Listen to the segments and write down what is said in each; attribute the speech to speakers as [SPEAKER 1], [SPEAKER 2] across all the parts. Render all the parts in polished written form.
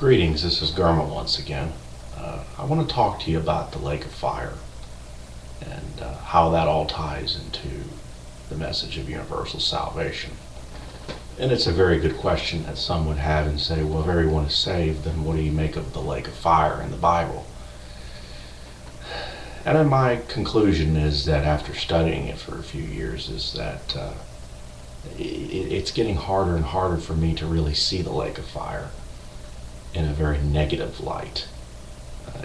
[SPEAKER 1] Greetings, this is Garma once again. I want to talk to you about the lake of fire and how that all ties into the message of universal salvation. And it's a very good question that some would have and say, well, if everyone is saved, then what do you make of the lake of fire in the Bible? And then my conclusion is that after studying it for a few years is that it's getting harder and harder for me to really see the lake of fire in a very negative light.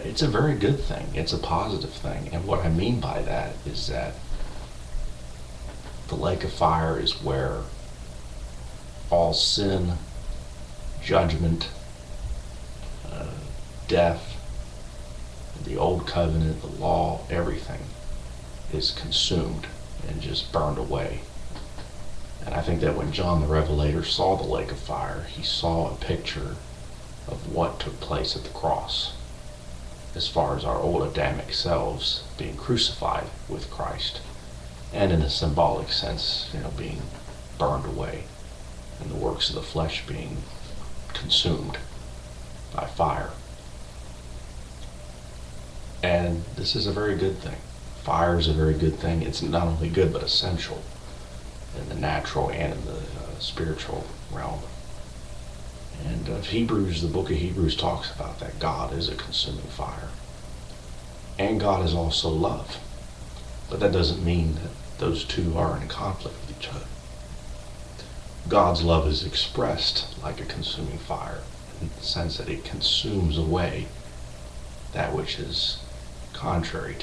[SPEAKER 1] It's a very good thing. It's a positive thing. And what I mean by that is that the lake of fire is where all sin, judgment, death, the old covenant, the law, everything is consumed and just burned away. And I think that when John the Revelator saw the lake of fire, he saw a picture of what took place at the cross, as far as our old Adamic selves being crucified with Christ, and in a symbolic sense, being burned away, and the works of the flesh being consumed by fire. And this is a very good thing. Fire is a very good thing. It's not only good, but essential in the natural and in the spiritual realm. And the book of Hebrews talks about that God is a consuming fire. And God is also love. But that doesn't mean that those two are in conflict with each other. God's love is expressed like a consuming fire, in the sense that it consumes away that which is contrary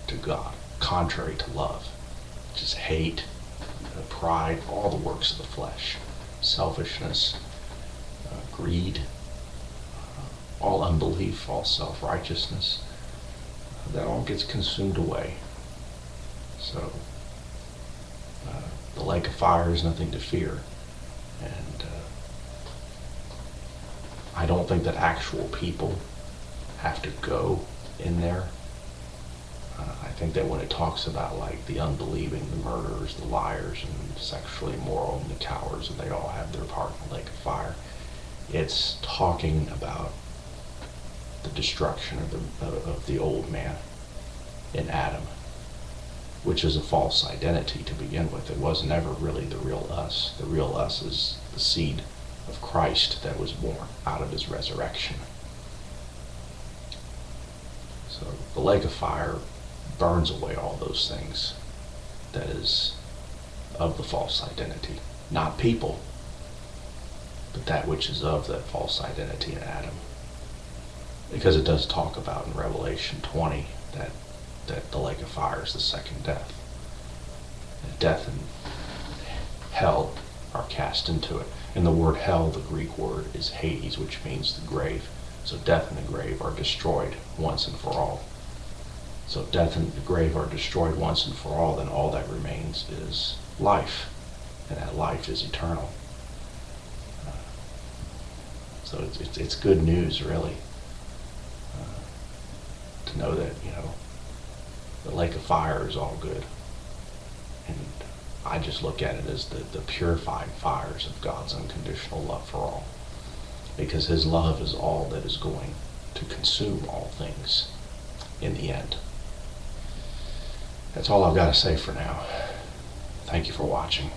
[SPEAKER 1] to God, contrary to love, which is hate, pride, all the works of the flesh, selfishness, greed, all unbelief, all self-righteousness. That all gets consumed away. So the lake of fire is nothing to fear. And I don't think that actual people have to go in there. I think that when it talks about like the unbelieving, the murderers, the liars, and the sexually immoral, and the cowards, and they all have their part in the lake of fire, it's talking about the destruction of the old man in Adam, which is a false identity to begin with. It was never really the real us. The real us is the seed of Christ that was born out of his resurrection. So the lake of fire burns away all those things that is of the false identity. Not people, but that which is of that false identity in Adam. Because it does talk about in Revelation 20 that the lake of fire is the second death. And death and hell are cast into it. And the word hell, the Greek word, is Hades, which means the grave. So death and the grave are destroyed once and for all. So if death and the grave are destroyed once and for all, then all that remains is life. And that life is eternal. So it's good news, really, to know that, the lake of fire is all good. And I just look at it as the purifying fires of God's unconditional love for all. Because his love is all that is going to consume all things in the end. That's all I've got to say for now. Thank you for watching.